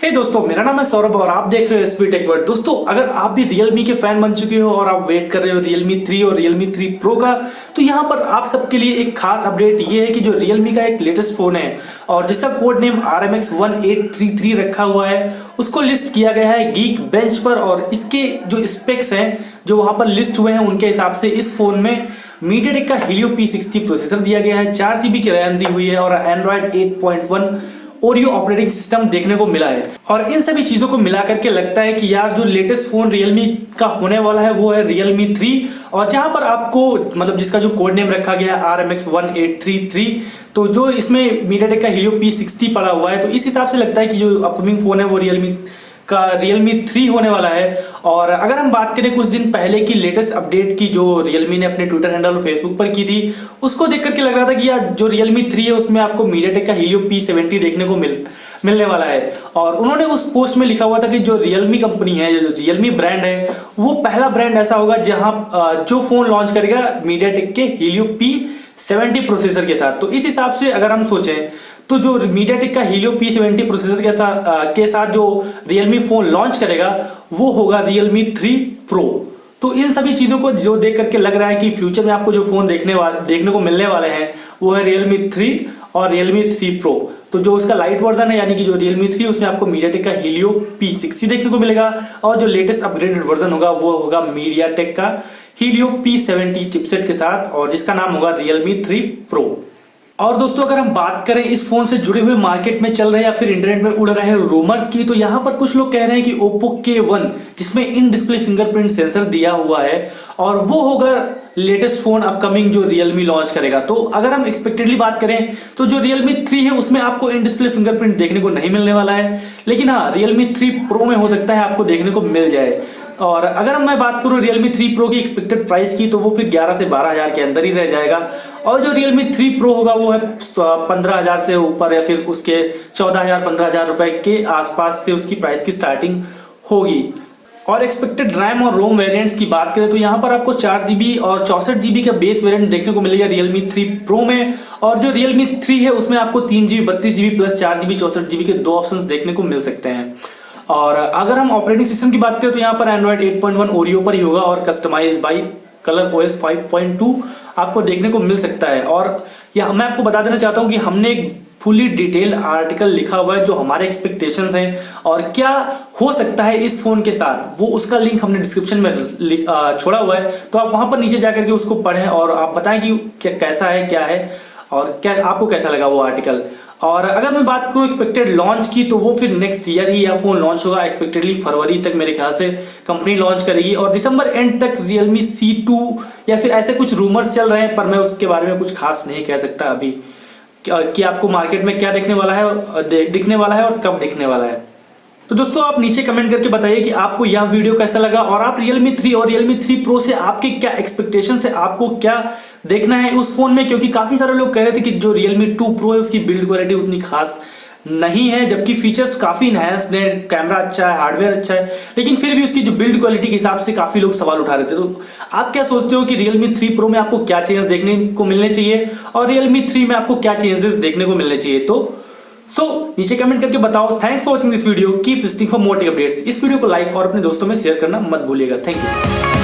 हे दोस्तों, मेरा नाम है सौरभ और आप देख रहे हो एसपी टेक वर्ल्ड। दोस्तों, अगर आप भी Realme के फैन बन चुके हो और आप वेट कर रहे हो Realme 3 और Realme 3 Pro का, तो यहाँ पर आप सबके लिए एक खास अपडेट ये है कि जो Realme का एक लेटेस्ट फोन है और जिसका कोड नेम RMX 1833 रखा हुआ है, उसको लिस्ट किया गया है गीक बेंच पर। और इसके जो स्पेक्स हैं जो वहां पर लिस्ट हुए हैं, उनके हिसाब से इस फोन में MediaTek का Helio P60 प्रोसेसर दिया गया है, 4GB की रैम दी हुई है और Android 8.1 Oreo ऑपरेटिंग सिस्टम देखने को मिला है। और इन सभी चीजों को मिला करके लगता है कि यार जो लेटेस्ट फोन Realme का होने वाला है वो है Realme 3, और जहां पर आपको मतलब जिसका जो कोड नेम रखा गया है RMX 1833, तो जो इसमें MediaTek का Helio P60 पड़ा हुआ है, तो इस हिसाब से लगता है कि जो अपकमिंग फोन है वो Realme 3 होने वाला है। और अगर हम बात करें कुछ दिन पहले की लेटेस्ट अपडेट की जो Realme ने अपने ट्विटर हैंडल और फेसबुक पर की थी, उसको देख करके लग रहा था कि यार जो Realme 3 है उसमें आपको MediaTek का Helio P70 देखने को मिलने वाला है। और उन्होंने उस पोस्ट में लिखा हुआ था कि जो Realme कंपनी है, जो Realme ब्रांड है, वो पहला ब्रांड ऐसा होगा जहां जो फोन लॉन्च करेगा MediaTek के Helio P70 प्रोसेसर के साथ। तो इस हिसाब से अगर हम सोचें तो जो MediaTek का Helio P70 प्रोसेसर के साथ जो Realme फोन लॉन्च करेगा वो होगा Realme 3 Pro। तो इन सभी चीजों को जो देख करके लग रहा है कि फ्यूचर में आपको जो फोन देखने को मिलने वाले हैं वो है Realme 3 और Realme 3 Pro। तो जो उसका लाइट वर्जन है यानी कि जो Realme 3 उसमें आपको MediaTek का Helio P60 देखने को मिलेगा, और जो लेटेस्ट अपग्रेडेड वर्जन होगा वो होगा MediaTek का Helio P70 चिपसेट के साथ, और जिसका नाम होगा Realme 3 Pro। और दोस्तों, अगर हम बात करें इस फोन से जुड़े हुए मार्केट में चल रहे या फिर इंटरनेट में उड़ रहे रूमर्स की, तो यहाँ पर कुछ लोग कह रहे हैं कि Oppo K1 जिसमें इन डिस्प्ले फिंगरप्रिंट सेंसर दिया हुआ है और वो होगा लेटेस्ट फोन अपकमिंग जो Realme लॉन्च करेगा। तो अगर हम एक्सपेक्टेडली बात करें तो जो Realme 3 है उसमें आपको इन डिस्प्ले फिंगरप्रिंट देखने को नहीं मिलने वाला है, लेकिन हाँ Realme 3 Pro में हो सकता है आपको देखने को मिल जाए। और अगर मैं बात करूं Realme 3 Pro की एक्सपेक्टेड प्राइस की, तो वो फिर 11 से 12 हजार के अंदर ही रह जाएगा। और जो Realme 3 Pro होगा वो है 15 हजार से ऊपर या फिर उसके 14 हजार 15 हजार रुपए के आसपास से उसकी प्राइस की स्टार्टिंग होगी। और एक्सपेक्टेड रैम और रोम वेरिएंट्स की बात करें तो यहाँ पर आपको 4GB और 64GB का बेस वेरिएंट देखने को मिलेगा Realme 3 Pro में, और जो Realme 3 है उसमें आपको 3GB 32GB plus 4GB 64GB के दो ऑप्शंस देखने को मिल सकते हैं। और अगर हम ऑपरेटिंग सिस्टम की बात करें तो यहाँ पर Android 8.1 Oreo पर ही होगा और कस्टमाइज्ड बाय ColorOS 5.2 आपको देखने को मिल सकता है। और यह मैं आपको बता देना चाहता हूँ कि हमने एक फुली डिटेल आर्टिकल लिखा हुआ है जो हमारे एक्सपेक्टेशंस हैं और क्या हो सकता है इस फोन के साथ, वो उसका लिंक हमने डिस्क्रिप्शन में छोड़ा हुआ है, तो आप वहां पर नीचे जाकर के उसको पढ़ें और आप बताएं कि कैसा है, क्या है और क्या आपको कैसा लगा वो आर्टिकल। और अगर मैं बात करूं एक्सपेक्टेड लॉन्च की, तो वो फिर नेक्स्ट ईयर ही यह फोन लॉन्च होगा। एक्सपेक्टेडली फरवरी तक मेरे ख्याल से कंपनी लॉन्च करेगी और दिसंबर एंड तक Realme C2 या फिर ऐसे कुछ रूमर्स चल रहे हैं, पर मैं उसके बारे में कुछ खास नहीं कह सकता अभी कि आपको मार्केट में क्या दिखने वाला है और कब दिखने वाला है। तो दोस्तों, आप नीचे कमेंट करके बताइए कि आपको यह वीडियो कैसा लगा और आप Realme 3 और Realme 3 Pro से आपके क्या एक्सपेक्टेशंस है, आपको क्या देखना है उस फोन में। क्योंकि काफी सारे लोग कह रहे थे कि जो Realme 2 Pro है उसकी बिल्ड क्वालिटी उतनी खास नहीं है, जबकि फीचर्स काफी इनहैंस्ड है, कैमरा अच्छा है, हार्डवेयर अच्छा है, लेकिन फिर भी उसकी जो बिल्ड क्वालिटी के हिसाब से काफी लोग सवाल उठा रहे थे। तो आप क्या सोचते हो कि Realme 3 Pro में आपको क्या चेंजेस देखने को मिलने चाहिए और Realme 3 में आपको क्या चेंजेस देखने को मिलने चाहिए? तो नीचे कमेंट करके बताओ। Thanks for watching this video, keep listening for more tech updates. इस वीडियो को लाइक और अपने दोस्तों में शेयर करना मत भूलिएगा। Thank you.